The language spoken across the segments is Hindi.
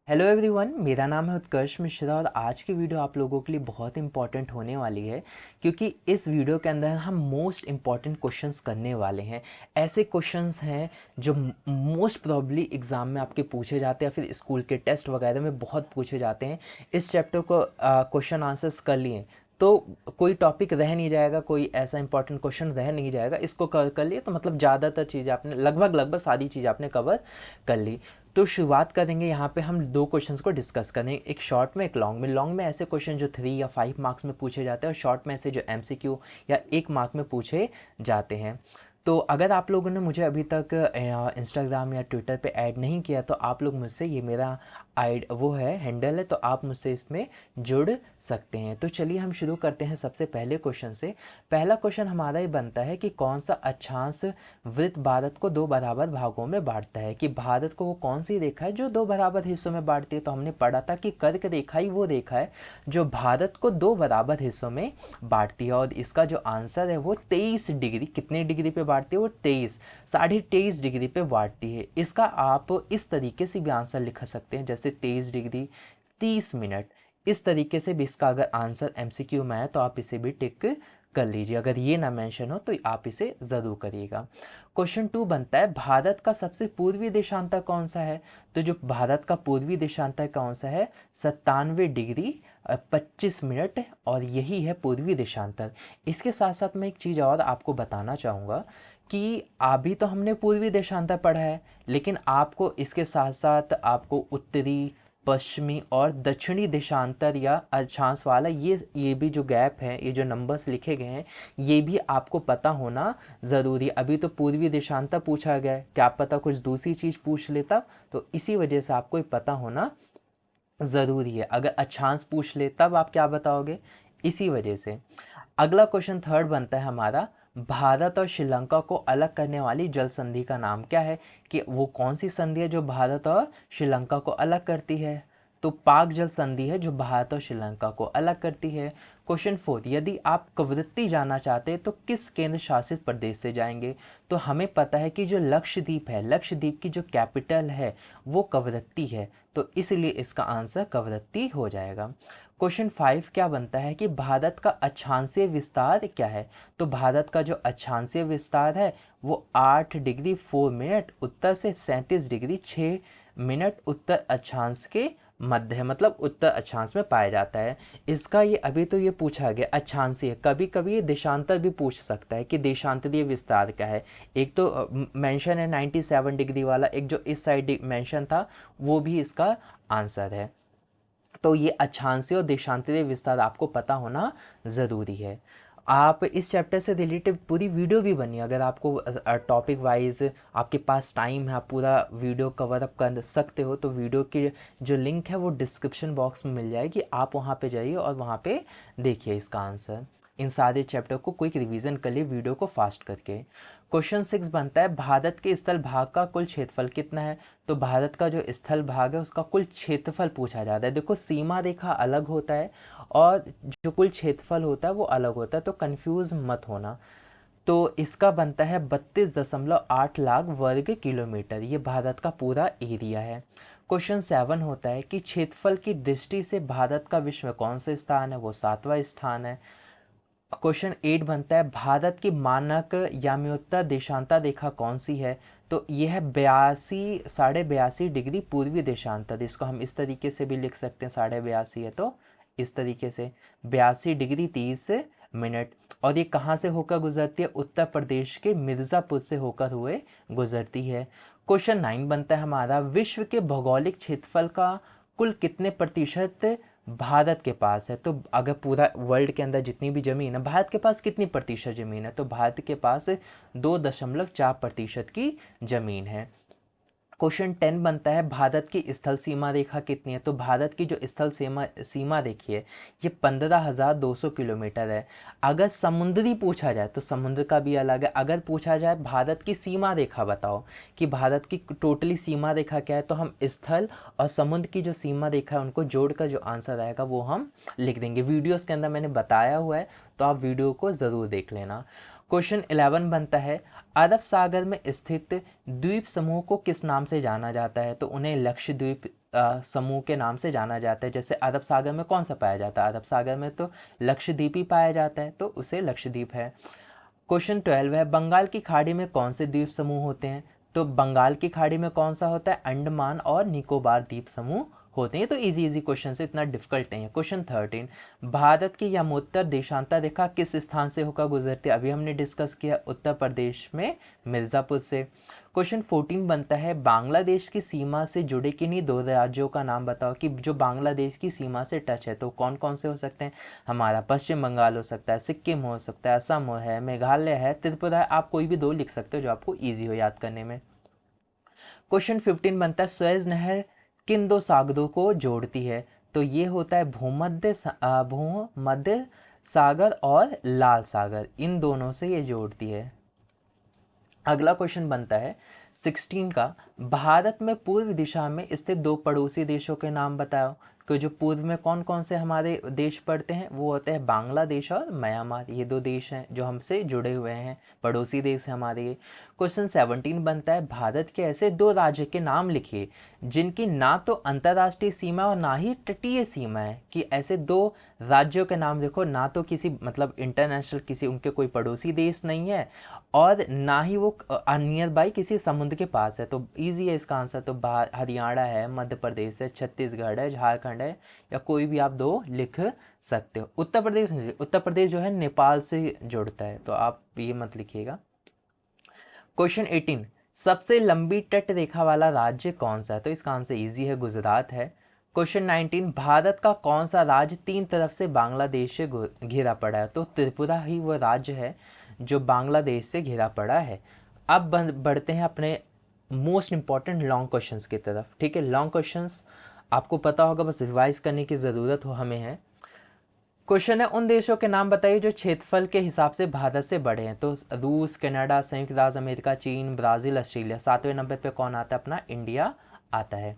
हेलो एवरीवन, मेरा नाम है उत्कर्ष मिश्रा और आज की वीडियो आप लोगों के लिए बहुत इंपॉर्टेंट होने वाली है क्योंकि इस वीडियो के अंदर हम मोस्ट इंपॉर्टेंट क्वेश्चंस करने वाले हैं। ऐसे क्वेश्चंस हैं जो मोस्ट प्रॉब्ली एग्ज़ाम में आपके पूछे जाते हैं, फिर स्कूल के टेस्ट वगैरह में बहुत पूछे जाते हैं। इस चैप्टर को क्वेश्चन आंसर्स कर लिए तो कोई टॉपिक रह नहीं जाएगा, कोई ऐसा इंपॉर्टेंट क्वेश्चन रह नहीं जाएगा। इसको कर लिए तो मतलब ज़्यादातर चीज़ें आपने लगभग सारी चीज़ आपने कवर कर ली। तो शुरुआत करेंगे। यहाँ पे हम दो क्वेश्चंस को डिस्कस करेंगे, एक शॉर्ट में एक लॉन्ग में। लॉन्ग में ऐसे क्वेश्चन जो 3 या 5 मार्क्स में पूछे जाते हैं और शॉर्ट में ऐसे जो एमसीक्यू या 1 मार्क में पूछे जाते हैं। तो अगर आप लोगों ने मुझे अभी तक इंस्टाग्राम या ट्विटर पे ऐड नहीं किया तो आप लोग मुझसे, ये मेरा वो है हैंडल है, तो आप मुझसे इसमें जुड़ सकते हैं। तो चलिए हम शुरू करते हैं सबसे पहले क्वेश्चन से। पहला क्वेश्चन हमारा ये बनता है कि कौन सा अक्षांश वृत्त भारत को 2 बराबर भागों में बांटता है। कि भारत को वो कौन सी रेखा है जो 2 बराबर हिस्सों में बांटती है। तो हमने पढ़ा था कि कर्क रेखा ही वो रेखा है जो भारत को 2 बराबर हिस्सों में बांटती है और इसका जो आंसर है वो 23 डिग्री, कितने डिग्री पे बांटती है वो 23 डिग्री पे बांटती है। इसका आप इस तरीके से भी आंसर लिख सकते हैं, जैसे 23 डिग्री 30 मिनट। इस तरीके से भी इसका अगर आंसर एमसीक्यू में है तो आप इसे भी टिक कर लीजिए। अगर ये ना मेंशन हो तो आप इसे ज़रूर करिएगा। क्वेश्चन 2 बनता है भारत का सबसे पूर्वी देशांतर कौन सा है। तो जो भारत का पूर्वी देशांतर कौन सा है, 97 डिग्री 25 मिनट, और यही है पूर्वी देशांतर। इसके साथ साथ मैं एक चीज़ और आपको बताना चाहूँगा कि अभी तो हमने पूर्वी देशांतर पढ़ा है, लेकिन आपको इसके साथ साथ आपको उत्तरी, पश्चिमी और दक्षिणी देशांतर या अक्षांश वाला ये भी जो गैप है, ये जो नंबर्स लिखे गए हैं, ये भी आपको पता होना ज़रूरी। अभी तो पूर्वी देशांतर पूछा गया है, क्या पता कुछ दूसरी चीज़ पूछ लेता, तो इसी वजह से आपको ये पता होना ज़रूरी है। अगर अक्षांश पूछ ले तब आप क्या बताओगे, इसी वजह से। अगला क्वेश्चन 3 बनता है हमारा, भारत और श्रीलंका को अलग करने वाली जल संधि का नाम क्या है। कि वो कौन सी संधि है जो भारत और श्रीलंका को अलग करती है। तो पाक जल संधि है जो भारत और श्रीलंका को अलग करती है। क्वेश्चन 4, यदि आप कवरत्ती जाना चाहते हैं तो किस केंद्र शासित प्रदेश से जाएंगे। तो हमें पता है कि जो लक्षद्वीप है, लक्षद्वीप की जो कैपिटल है वो कवरत्ती है, तो इसलिए इसका आंसर कवरत्ती हो जाएगा। क्वेश्चन 5 क्या बनता है कि भारत का अक्षांशीय विस्तार क्या है। तो भारत का जो अक्षांशीय विस्तार है वो 8 डिग्री 4 मिनट उत्तर से 37 डिग्री 6 मिनट उत्तर अक्षांश के मध्य है, मतलब उत्तर अक्षांश में पाया जाता है। इसका ये अभी तो ये पूछा गया अक्षांशीय, कभी कभी ये देशांतर भी पूछ सकता है कि देशांतरीय विस्तार क्या है। एक तो मेंशन है 97 डिग्री वाला, एक जो इस साइड मेंशन था वो भी इसका आंसर है। तो ये अक्षांशीय और देशांतरीय विस्तार आपको पता होना ज़रूरी है। आप इस चैप्टर से रिलेटेड पूरी वीडियो भी बनी, अगर आपको टॉपिक वाइज आपके पास टाइम है, आप पूरा वीडियो कवर अप कर सकते हो, तो वीडियो की जो लिंक है वो डिस्क्रिप्शन बॉक्स में मिल जाएगी। आप वहाँ पे जाइए और वहाँ पे देखिए इसका आंसर। इन सारे चैप्टर को क्विक रिवीजन कर लिए वीडियो को फास्ट करके। क्वेश्चन 6 बनता है, भारत के स्थल भाग का कुल क्षेत्रफल कितना है। तो भारत का जो स्थल भाग है उसका कुल क्षेत्रफल पूछा जाता है। देखो सीमा रेखा अलग होता है और जो कुल क्षेत्रफल होता है वो अलग होता है, तो कंफ्यूज मत होना। तो इसका बनता है 32.8 लाख वर्ग किलोमीटर, ये भारत का पूरा एरिया है। क्वेश्चन 7 होता है कि क्षेत्रफल की दृष्टि से भारत का विश्व में कौन सा स्थान है, वो 7वां स्थान है। क्वेश्चन 8 बनता है, भारत की मानक याम्योत्तर देशांतर रेखा कौन सी है। तो यह है 82 डिग्री पूर्वी देशांतर। इसको हम इस तरीके से भी लिख सकते हैं, 82.5 है तो इस तरीके से 82 डिग्री 30 मिनट। और ये कहाँ से होकर गुजरती है, उत्तर प्रदेश के मिर्ज़ापुर से होकर हुए गुजरती है। क्वेश्चन 9 बनता है हमारा, विश्व के भौगोलिक क्षेत्रफल का कुल कितने प्रतिशत भारत के पास है। तो अगर पूरा वर्ल्ड के अंदर जितनी भी ज़मीन है, भारत के पास कितनी प्रतिशत ज़मीन है। तो भारत के पास 2.4% की ज़मीन है। क्वेश्चन 10 बनता है, भारत की स्थल सीमा रेखा कितनी है। तो भारत की जो स्थल सीमा रेखी है ये 15,200 किलोमीटर है। अगर समुद्री पूछा जाए तो समुद्र का भी अलग है। अगर पूछा जाए भारत की सीमा रेखा बताओ कि भारत की टोटली सीमा रेखा क्या है, तो हम स्थल और समुद्र की जो सीमा रेखा है उनको जोड़कर जो आंसर आएगा वो हम लिख देंगे। वीडियोज़ के अंदर मैंने बताया हुआ है, तो आप वीडियो को ज़रूर देख लेना। क्वेश्चन 11 बनता है, अरब सागर में स्थित द्वीप समूह को किस नाम से जाना जाता है? तो उन्हें लक्षद्वीप समूह के नाम से जाना जाता है। जैसे अरब सागर में कौन सा पाया जाता है? अरब सागर में तो लक्षद्वीप ही पाया जाता है, तो उसे लक्षद्वीप है। क्वेश्चन 12 है, बंगाल की खाड़ी में कौन से द्वीप समूह होते हैं? तो बंगाल की खाड़ी में कौन सा होता है? अंडमान और निकोबार द्वीप समूह होते हैं। तो इजी इजी क्वेश्चन से, इतना डिफिकल्ट नहीं है। क्वेश्चन 13, भारत की यमोत्तर देशांतर रेखा किस स्थान से होकर गुजरती है? अभी हमने डिस्कस किया उत्तर प्रदेश में मिर्ज़ापुर से। क्वेश्चन 14 बनता है, बांग्लादेश की सीमा से जुड़े किन्हीं दो राज्यों का नाम बताओ कि जो बांग्लादेश की सीमा से टच है। तो कौन कौन से हो सकते हैं? हमारा पश्चिम बंगाल हो सकता है, सिक्किम हो सकता है, असम है, मेघालय है, त्रिपुरा है। आप कोई भी दो लिख सकते हो जो आपको ईजी हो याद करने में। क्वेश्चन 15 बनता है, सुएज नहर किन दो सागरों को जोड़ती है? तो ये होता है भूमध्य सागर और लाल सागर, इन दोनों से ये जोड़ती है। अगला क्वेश्चन बनता है 16 का, भारत में पूर्व दिशा में स्थित दो पड़ोसी देशों के नाम बताओ। कि जो पूर्व में कौन कौन से हमारे देश पड़ते हैं, वो होते हैं बांग्लादेश और म्यांमार। ये दो देश हैं जो हमसे जुड़े हुए हैं, पड़ोसी देश हैं हमारे ये। क्वेश्चन 17 बनता है, भारत के ऐसे दो राज्य के नाम लिखिए जिनकी ना तो अंतर्राष्ट्रीय सीमा और ना ही तटीय सीमा है। कि ऐसे दो राज्यों के नाम देखो, ना तो किसी मतलब इंटरनेशनल किसी उनके कोई पड़ोसी देश नहीं है और ना ही वो नियर बाई किसी समुद्र के पास है। तो इजी है इसका आंसर। तो हरियाणा है, मध्य प्रदेश है, छत्तीसगढ़ है, झारखंड है, या कोई भी आप दो लिख सकते हो। उत्तर प्रदेश नहीं, उत्तर प्रदेश जो है नेपाल से जुड़ता है, तो आप ये मत लिखिएगा। क्वेश्चन 18, सबसे लंबी तट रेखा वाला राज्य कौन सा है? तो इसका आंसर इजी है, गुजरात है। क्वेश्चन 19, भारत का कौन सा राज्य तीन तरफ से बांग्लादेश से घिरा पड़ा है? तो त्रिपुरा ही वो राज्य है जो बांग्लादेश से घिरा पड़ा है। अब बढ़ते हैं अपने मोस्ट इंपॉर्टेंट लॉन्ग क्वेश्चंस की तरफ। ठीक है, लॉन्ग क्वेश्चंस आपको पता होगा, बस रिवाइज करने की ज़रूरत हो हमें है। क्वेश्चन है, उन देशों के नाम बताइए जो क्षेत्रफल के हिसाब से भारत से बड़े हैं। तो रूस, कनाडा, संयुक्त राज्य अमेरिका, चीन, ब्राज़ील, ऑस्ट्रेलिया। 7वें नंबर पे कौन आता है? अपना इंडिया आता है।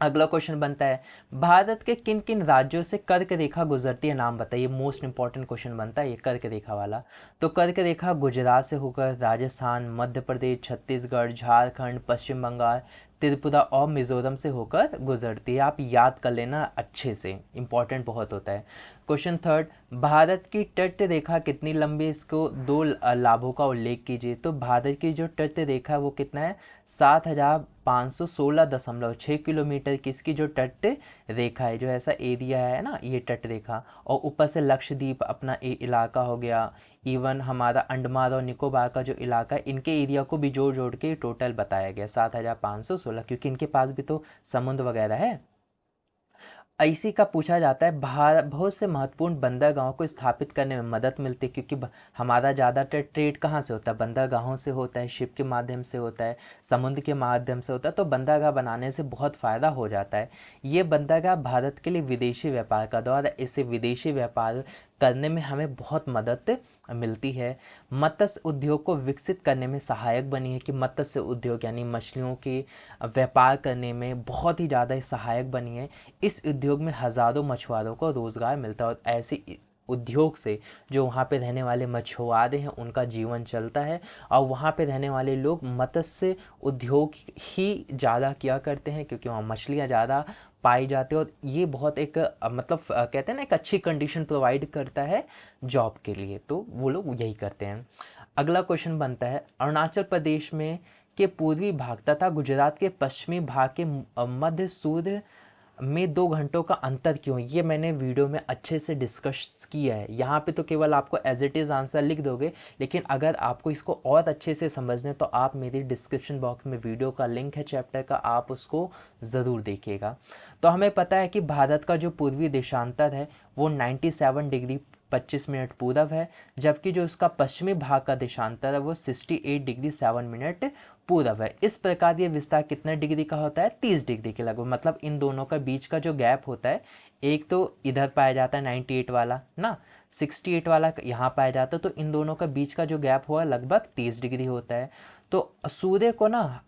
अगला क्वेश्चन बनता है, भारत के किन किन राज्यों से कर्क रेखा गुजरती है, नाम बताइए। मोस्ट इंपॉर्टेंट क्वेश्चन बनता है ये कर्क रेखा वाला। तो कर्क रेखा गुजरात से होकर राजस्थान, मध्य प्रदेश, छत्तीसगढ़, झारखंड, पश्चिम बंगाल, त्रिपुरा और मिजोरम से होकर गुजरती है। आप याद कर लेना अच्छे से, इंपॉर्टेंट बहुत होता है। क्वेश्चन 3, भारत की तट रेखा कितनी लंबी है? इसको दो लाभों का उल्लेख कीजिए। तो भारत की जो तट रेखा है वो कितना है? 7516.6 किलोमीटर की इसकी जो तट रेखा है, जो ऐसा एरिया है ना, ये तट रेखा। और ऊपर से लक्षद्वीप अपना इलाका हो गया, इवन हमारा अंडमान और निकोबार का जो इलाका है, इनके एरिया को भी जोड़ जोड़ के टोटल बताया गया 7516, क्योंकि इनके पास भी तो समुद्र वगैरह है। इसी का पूछा जाता है, बहुत से महत्वपूर्ण बंदरगाहों को स्थापित करने में मदद मिलती है, क्योंकि हमारा ज़्यादातर ट्रेड कहाँ से होता है? बंदरगाहों से होता है, शिप के माध्यम से होता है, समुद्र के माध्यम से होता है। तो बंदरगाह बनाने से बहुत फ़ायदा हो जाता है। ये बंदरगाह भारत के लिए विदेशी व्यापार का दौर है, इससे विदेशी व्यापार करने में हमें बहुत मदद मिलती है। मत्स्य उद्योग को विकसित करने में सहायक बनी है, कि मत्स्य उद्योग यानी मछलियों के व्यापार करने में बहुत ही ज़्यादा सहायक बनी है। इस उद्योग में हज़ारों मछुआरों को रोज़गार मिलता है और ऐसे उद्योग से जो वहाँ पे रहने वाले मछुआरे हैं उनका जीवन चलता है, और वहाँ पे रहने वाले लोग मत्स्य उद्योग ही ज़्यादा किया करते हैं, क्योंकि वहाँ मछलियाँ ज़्यादा पाई जाती है। और ये बहुत एक मतलब कहते हैं ना, एक अच्छी कंडीशन प्रोवाइड करता है जॉब के लिए, तो वो लोग यही करते हैं। अगला क्वेश्चन बनता है, अरुणाचल प्रदेश में के पूर्वी भाग तथा गुजरात के पश्चिमी भाग के मध्य सूर्य में 2 घंटों का अंतर क्यों? ये मैंने वीडियो में अच्छे से डिस्कस किया है। यहाँ पे तो केवल आपको एज इट इज़ आंसर लिख दोगे, लेकिन अगर आपको इसको और अच्छे से समझना है तो आप मेरी डिस्क्रिप्शन बॉक्स में वीडियो का लिंक है चैप्टर का, आप उसको ज़रूर देखिएगा। तो हमें पता है कि भारत का जो पूर्वी देशांतर है वो 97 डिग्री 25 मिनट पूरब है, जबकि जो उसका पश्चिमी भाग का देशांतर है वो 68 डिग्री 7 मिनट पूरब है। इस प्रकार ये विस्तार कितने डिग्री का होता है? 30 डिग्री के लगभग। मतलब इन दोनों का बीच का जो गैप होता है, एक तो इधर पाया जाता है 98 वाला ना, 68 वाला यहाँ पाया जाता है, तो इन दोनों का बीच का जो गैप हुआ लगभग 30 डिग्री होता है। तो सूर्य को ना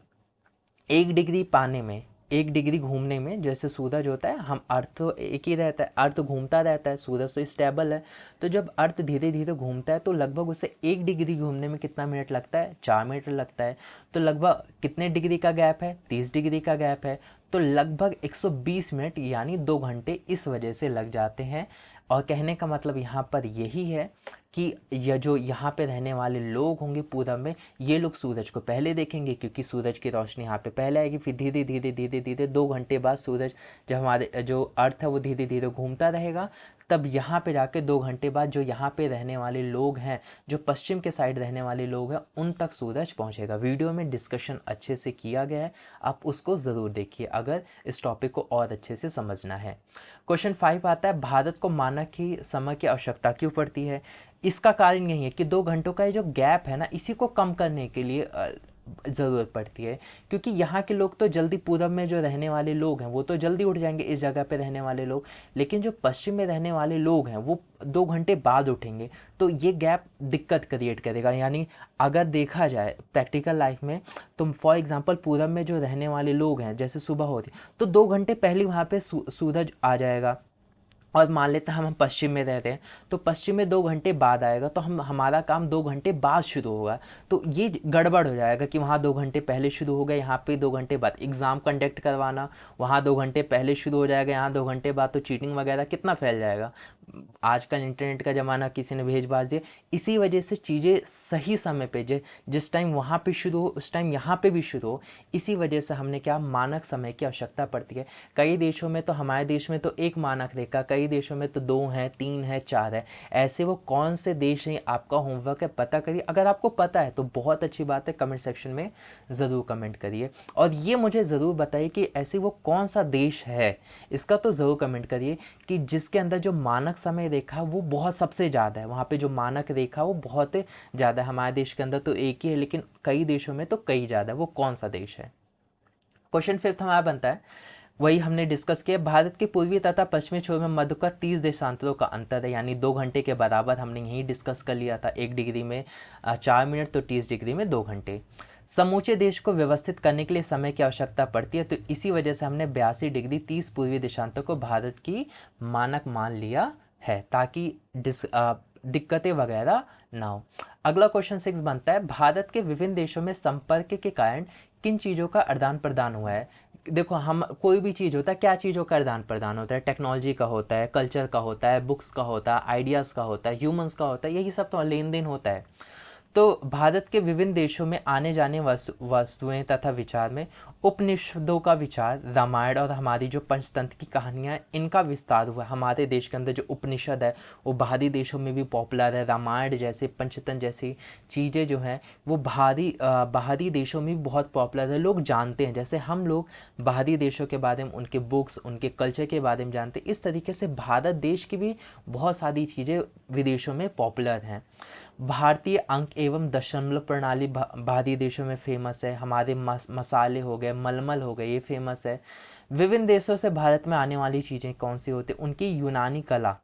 1 डिग्री पाने में 1 डिग्री घूमने में, जैसे सूरज होता है, हम अर्थ तो एक ही रहता है, अर्थ घूमता रहता है, सूरज तो स्टेबल है। तो जब अर्थ धीरे धीरे घूमता है तो लगभग उसे 1 डिग्री घूमने में कितना मिनट लगता है? 4 मिनट लगता है। तो लगभग कितने डिग्री का गैप है? 30 डिग्री का गैप है। तो लगभग 120 मिनट यानी 2 घंटे इस वजह से लग जाते हैं। और कहने का मतलब यहाँ पर यही है कि यह जो यहाँ पे रहने वाले लोग होंगे पूरब में, ये लोग सूरज को पहले देखेंगे, क्योंकि सूरज की रोशनी यहाँ पे पहले आएगी। फिर धीरे धीरे धीरे धीरे 2 घंटे बाद सूरज, जब हमारे जो अर्थ है वो धीरे धीरे घूमता रहेगा, तब यहाँ पे जाके 2 घंटे बाद जो यहाँ पे रहने वाले लोग हैं, जो पश्चिम के साइड रहने वाले लोग हैं, उन तक सूरज पहुँचेगा। वीडियो में डिस्कशन अच्छे से किया गया है, आप उसको ज़रूर देखिए अगर इस टॉपिक को और अच्छे से समझना है। क्वेश्चन 5 आता है, भारत को मानक की समय की आवश्यकता क्यों पड़ती है? इसका कारण यही है कि 2 घंटों का ये जो गैप है ना, इसी को कम करने के लिए ज़रूरत पड़ती है। क्योंकि यहाँ के लोग तो जल्दी, पूरब में जो रहने वाले लोग हैं वो तो जल्दी उठ जाएंगे इस जगह पे रहने वाले लोग, लेकिन जो पश्चिम में रहने वाले लोग हैं वो 2 घंटे बाद उठेंगे। तो ये गैप दिक्कत क्रिएट करेगा। यानी अगर देखा जाए प्रैक्टिकल लाइफ में, तो फॉर एग्जांपल पूरब में जो रहने वाले लोग हैं, जैसे सुबह होती तो 2 घंटे पहले वहाँ पे सूरज आ जाएगा। और मान लेते हैं हम पश्चिम में रहते हैं, तो पश्चिम में 2 घंटे बाद आएगा, तो हमारा काम 2 घंटे बाद शुरू होगा। तो ये गड़बड़ हो जाएगा कि वहाँ 2 घंटे पहले शुरू हो गया, यहाँ पे 2 घंटे बाद एग्ज़ाम कंडक्ट करवाना, वहाँ 2 घंटे पहले शुरू हो जाएगा, यहाँ 2 घंटे बाद, तो चीटिंग वगैरह कितना फैल जाएगा। आजकल इंटरनेट का ज़माना, किसी ने भेज बाज दिया। इसी वजह से चीज़ें सही समय पे, जिस टाइम वहाँ पे शुरू हो उस टाइम यहाँ पे भी शुरू हो। इसी वजह से हमने क्या, मानक समय की आवश्यकता पड़ती है। कई देशों में तो, हमारे देश में तो 1 मानक रेखा, कई देशों में तो 2 हैं, 3 है, 4 है। ऐसे वो कौन से देश हैं, आपका होमवर्क है, पता करिए। अगर आपको पता है तो बहुत अच्छी बात है, कमेंट सेक्शन में ज़रूर कमेंट करिए। और ये मुझे ज़रूर बताइए कि ऐसे वो कौन सा देश है, इसका तो ज़रूर कमेंट करिए, कि जिसके अंदर जो मानक समय रेखा वो बहुत सबसे ज़्यादा है। वहाँ पे जो मानक रेखा वो बहुत ज़्यादा है। हमारे देश के अंदर तो एक ही है, लेकिन कई देशों में तो कई ज़्यादा है। वो कौन सा देश है? क्वेश्चन 5 हमारा बनता है, वही हमने डिस्कस किया, भारत के पूर्वी तथा पश्चिमी छोर में मध्य का 30 देशांतरों का अंतर है। यानी 2 घंटे के बराबर हमने यही डिस्कस कर लिया था। 1 डिग्री में 4 मिनट, तो 30 डिग्री में 2 घंटे। समूचे देश को व्यवस्थित करने के लिए समय की आवश्यकता पड़ती है, तो इसी वजह से हमने 82 डिग्री 30 पूर्वी देशांतरों को भारत की मानक मान लिया है, ताकि दिक्कतें वगैरह ना हो। अगला क्वेश्चन 6 बनता है, भारत के विभिन्न देशों में संपर्क के कारण किन चीज़ों का आदान प्रदान हुआ है? देखो, हम कोई भी चीज़ होता है, क्या चीज़ों का आदान प्रदान होता है? टेक्नोलॉजी का होता है, कल्चर का होता है, बुक्स का होता है, आइडियाज़ का होता है, ह्यूमंस का होता है, यही सब तो लेन देन होता है। तो भारत के विभिन्न देशों में आने जाने वस्तुएं तथा विचार में उपनिषदों का विचार, रामायण और हमारी जो पंचतंत्र की कहानियाँ, इनका विस्तार हुआ। हमारे देश के अंदर जो उपनिषद है वो बाहरी देशों में भी पॉपुलर है। रामायण जैसे, पंचतंत्र जैसी चीज़ें जो हैं वो बाहरी देशों में भी बहुत पॉपुलर है, लोग जानते हैं। जैसे हम लोग बाहरी देशों के बारे में, उनके बुक्स, उनके कल्चर के बारे में जानते हैं, इस तरीके से भारत देश की भी बहुत सारी चीज़ें विदेशों में पॉपुलर हैं। भारतीय अंक एवं दशमलव प्रणाली बाहरी देशों में फेमस है। हमारे मसाले हो गए, मलमल हो गए, ये फेमस है। विभिन्न देशों से भारत में आने वाली चीज़ें कौन सी होती हैं? उनकी यूनानी कला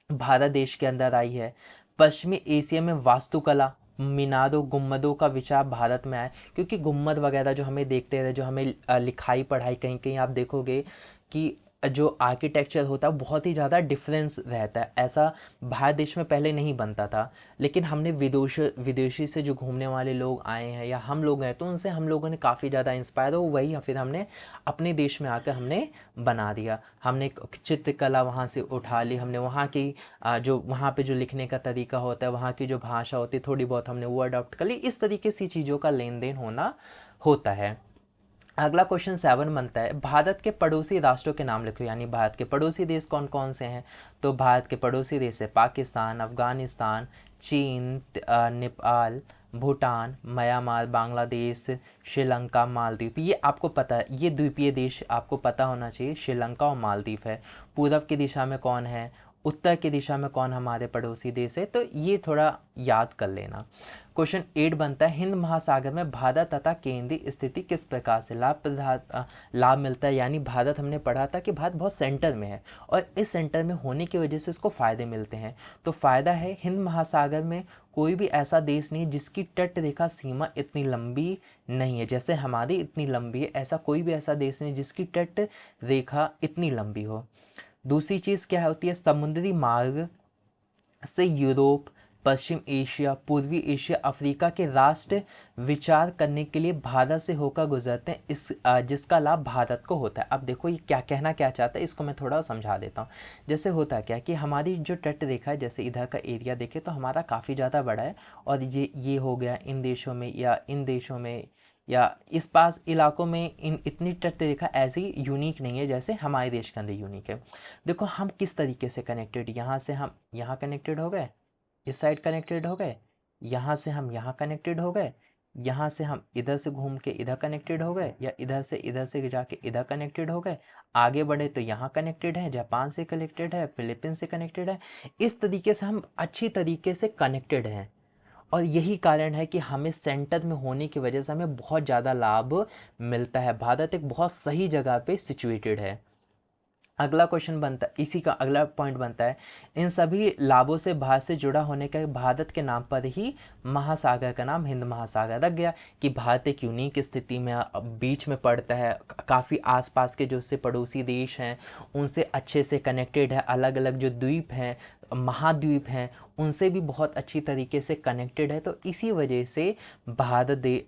भारत देश के अंदर आई है। पश्चिमी एशिया में वास्तुकला, मीनारों, गुम्बदों का विचार भारत में आया, क्योंकि गुम्बद वगैरह जो हमें देखते रहे, जो हमें लिखाई पढ़ाई कहीं कहीं आप देखोगे कि जो आर्किटेक्चर होता है बहुत ही ज़्यादा डिफरेंस रहता है। ऐसा भारत देश में पहले नहीं बनता था, लेकिन हमने विदेशी से जो घूमने वाले लोग आए हैं या हम लोग हैं, तो उनसे हम लोगों ने काफ़ी ज़्यादा इंस्पायर हो, वही फिर हमने अपने देश में आकर हमने बना दिया। हमने चित्रकला वहाँ से उठा ली, हमने वहाँ की जो वहाँ पे जो लिखने का तरीका होता है, वहाँ की जो भाषा होती है, थोड़ी बहुत हमने वो अडॉप्ट कर ली। इस तरीके से चीज़ों का लेन देन होता है। अगला क्वेश्चन 7 बनता है, भारत के पड़ोसी राष्ट्रों के नाम लिखो। यानी भारत के पड़ोसी देश कौन कौन से हैं? तो भारत के पड़ोसी देश है पाकिस्तान, अफगानिस्तान, चीन, नेपाल, भूटान, म्यांमार, बांग्लादेश, श्रीलंका, मालदीव। ये आपको पता है, ये द्वीपीय देश आपको पता होना चाहिए, श्रीलंका और मालदीव है। पूर्व की दिशा में कौन है? उत्तर की दिशा में कौन हमारे पड़ोसी देश है, तो ये थोड़ा याद कर लेना। क्वेश्चन 8 बनता है, हिंद महासागर में भारत तथा केंद्रीय स्थिति किस प्रकार से लाभ मिलता है। यानी भारत, हमने पढ़ा था कि भारत बहुत सेंटर में है और इस सेंटर में होने की वजह से उसको फ़ायदे मिलते हैं। तो फ़ायदा है, हिंद महासागर में कोई भी ऐसा देश नहीं है जिसकी तट रेखा सीमा इतनी लंबी नहीं है, जैसे हमारी इतनी लंबी है, ऐसा कोई भी ऐसा देश नहीं जिसकी तट रेखा इतनी लंबी हो। दूसरी चीज़ क्या होती है, समुद्री मार्ग से यूरोप, पश्चिम एशिया, पूर्वी एशिया, अफ्रीका के राष्ट्र विचार करने के लिए भारत से होकर गुजरते हैं, जिसका लाभ भारत को होता है। अब देखो ये क्या कहना क्या चाहता है, इसको मैं थोड़ा समझा देता हूँ। जैसे होता क्या कि हमारी जो तट रेखा है, जैसे इधर का एरिया देखें तो हमारा काफ़ी ज़्यादा बड़ा है, और ये हो गया इन देशों में या इन देशों में या इस पास इलाकों में इन इतनी तट रेखा ऐसी यूनिक नहीं है जैसे हमारे देश के अंदर यूनिक है। देखो हम किस तरीके से कनेक्टेड, यहाँ से हम यहाँ कनेक्टेड हो गए, इस साइड कनेक्टेड हो गए, यहाँ से हम यहाँ कनेक्टेड हो गए, यहाँ से हम इधर से घूम के इधर कनेक्टेड हो गए, या इधर से जाके इधर कनेक्टेड हो गए, आगे बढ़े तो यहाँ कनेक्टेड है, जापान से कनेक्टेड है, फिलीपींस से कनेक्टेड है। इस तरीके से हम अच्छी तरीके से कनेक्टेड हैं, और यही कारण है कि हमें सेंटर में होने की वजह से हमें बहुत ज़्यादा लाभ मिलता है। भारत एक बहुत सही जगह पे सिचुएटेड है। अगला क्वेश्चन बनता है, इसी का अगला पॉइंट बनता है, इन सभी लाभों से भारत से जुड़ा होने का भारत के नाम पर ही महासागर का नाम हिंद महासागर रख गया, कि भारत एक यूनिक स्थिति में बीच में पड़ता है, काफ़ी आसपास के जो उससे पड़ोसी देश हैं उनसे अच्छे से कनेक्टेड है, अलग अलग जो द्वीप हैं, महाद्वीप हैं, उनसे भी बहुत अच्छी तरीके से कनेक्टेड है। तो इसी वजह से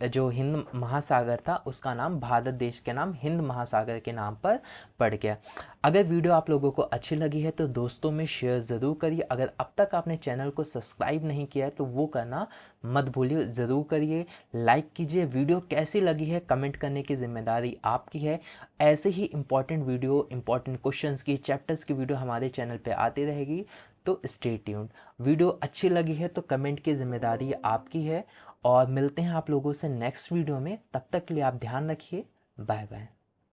जो हिंद महासागर था उसका नाम भारत देश के नाम हिंद महासागर के नाम पर पड़ गया। अगर वीडियो आप लोगों को अच्छी लगी है तो दोस्तों में शेयर ज़रूर करिए। अगर अब तक आपने चैनल को सब्सक्राइब नहीं किया है तो वो करना मत भूलिए, ज़रूर करिए। लाइक कीजिए। वीडियो कैसी लगी है कमेंट करने की जिम्मेदारी आपकी है। ऐसे ही इंपॉर्टेंट वीडियो, इंपॉर्टेंट क्वेश्चंस की, चैप्टर्स की वीडियो हमारे चैनल पे आती रहेगी, तो स्टे ट्यून्ड। वीडियो अच्छी लगी है तो कमेंट की जिम्मेदारी आपकी है, और मिलते हैं आप लोगों से नेक्स्ट वीडियो में। तब तक के लिए आप ध्यान रखिए। Bye bye.